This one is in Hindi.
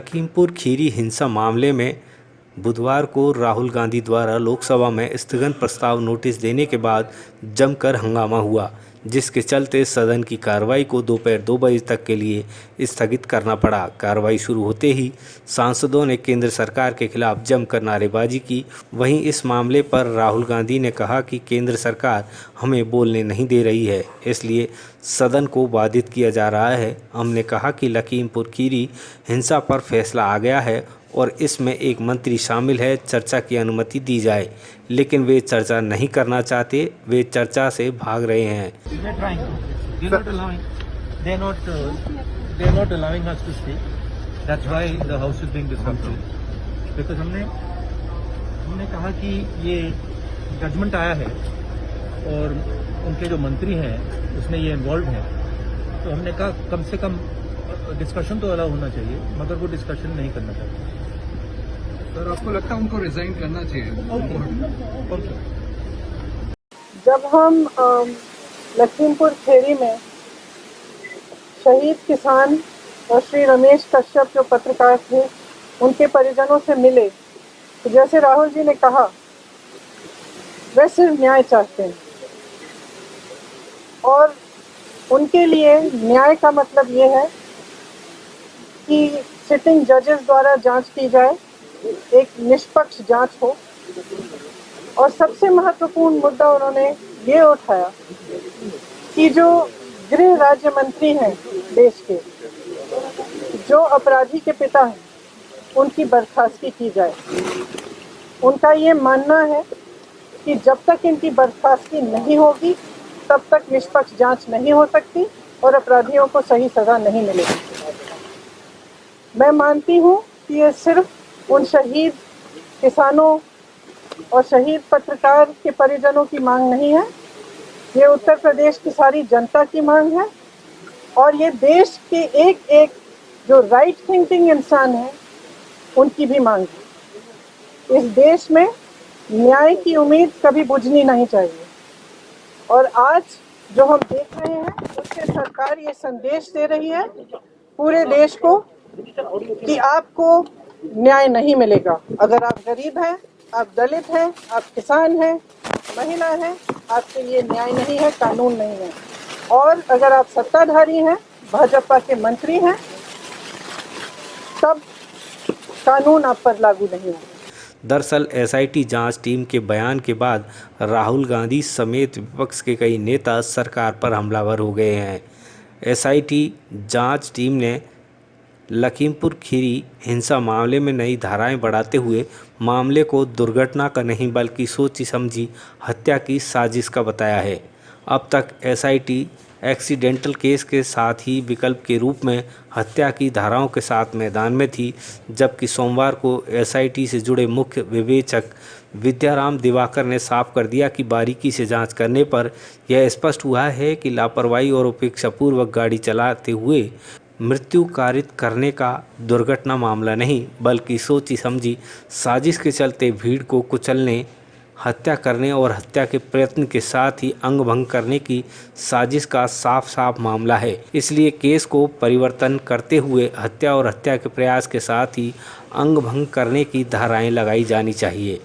लखीमपुर खीरी हिंसा मामले में बुधवार को राहुल गांधी द्वारा लोकसभा में स्थगन प्रस्ताव नोटिस देने के बाद जमकर हंगामा हुआ, जिसके चलते सदन की कार्रवाई को दोपहर 2 बजे तक के लिए स्थगित करना पड़ा। कार्रवाई शुरू होते ही सांसदों ने केंद्र सरकार के खिलाफ जमकर नारेबाजी की। वहीं इस मामले पर राहुल गांधी ने कहा कि केंद्र सरकार हमें बोलने नहीं दे रही है, इसलिए सदन को बाधित किया जा रहा है। हमने कहा कि लखीमपुर खीरी हिंसा पर फैसला आ गया है और इसमें एक मंत्री शामिल है, चर्चा की अनुमति दी जाए, लेकिन वे चर्चा नहीं करना चाहते, वे चर्चा से भाग रहे हैं। हमने कहा कि ये जजमेंट आया है और उनके जो मंत्री हैं उसमें ये इन्वॉल्व हैं, तो हमने कहा कम से कम डिस्कशन तो अलाउ होना चाहिए, मगर वो डिस्कशन नहीं करना चाहते। सर, आपको लगता है उनको रिजाइन करना चाहिए? ओके। जब हम लखीमपुर खीरी में शहीद किसान और श्री रमेश कश्यप जो पत्रकार थे उनके परिजनों से मिले, तो जैसे राहुल जी ने कहा वे सिर्फ न्याय चाहते हैं और उनके लिए न्याय का मतलब ये है कि सिटिंग जजेस द्वारा जांच की जाए, एक निष्पक्ष जांच हो। और सबसे महत्वपूर्ण मुद्दा उन्होंने ये उठाया कि जो गृह राज्य मंत्री हैं देश के, जो अपराधी के पिता हैं, उनकी बर्खास्तगी की जाए। उनका ये मानना है कि जब तक इनकी बर्खास्तगी नहीं होगी तब तक निष्पक्ष जांच नहीं हो सकती और अपराधियों को सही सजा नहीं मिलेगी। मैं मानती हूँ कि ये सिर्फ उन शहीद किसानों और शहीद पत्रकार के परिजनों की मांग नहीं है, ये उत्तर प्रदेश की सारी जनता की मांग है और ये देश के एक एक जो राइट थिंकिंग इंसान हैं उनकी भी मांग है। इस देश में न्याय की उम्मीद कभी बुझनी नहीं चाहिए और आज जो हम देख रहे हैं उससे सरकार ये संदेश दे रही है पूरे देश को कि आपको न्याय नहीं मिलेगा। अगर आप गरीब हैं, आप दलित हैं, आप किसान हैं, महिला हैं, आपके लिए न्याय नहीं है, कानून नहीं है। और अगर आप सत्ताधारी हैं, भाजपा के मंत्री हैं, तब कानून आप पर लागू नहीं है। दरअसल एसआईटी जांच टीम के बयान के बाद राहुल गांधी समेत विपक्ष के कई नेता सरकार पर हमलावर हो गए हैं। एसआईटी जांच टीम ने लखीमपुर खीरी हिंसा मामले में नई धाराएं बढ़ाते हुए मामले को दुर्घटना का नहीं बल्कि सोची समझी हत्या की साजिश का बताया है। अब तक एसआईटी एक्सीडेंटल केस के साथ ही विकल्प के रूप में हत्या की धाराओं के साथ मैदान में थी, जबकि सोमवार को एसआईटी से जुड़े मुख्य विवेचक विद्याराम दिवाकर ने साफ कर दिया कि बारीकी से जांच करने पर यह स्पष्ट हुआ है कि लापरवाही और उपेक्षापूर्वक गाड़ी चलाते हुए मृत्यु कारित करने का दुर्घटना मामला नहीं बल्कि सोची समझी साजिश के चलते भीड़ को कुचलने, हत्या करने और हत्या के प्रयत्न के साथ ही अंग भंग करने की साजिश का साफ साफ मामला है। इसलिए केस को परिवर्तन करते हुए हत्या और हत्या के प्रयास के साथ ही अंग भंग करने की धाराएं लगाई जानी चाहिए।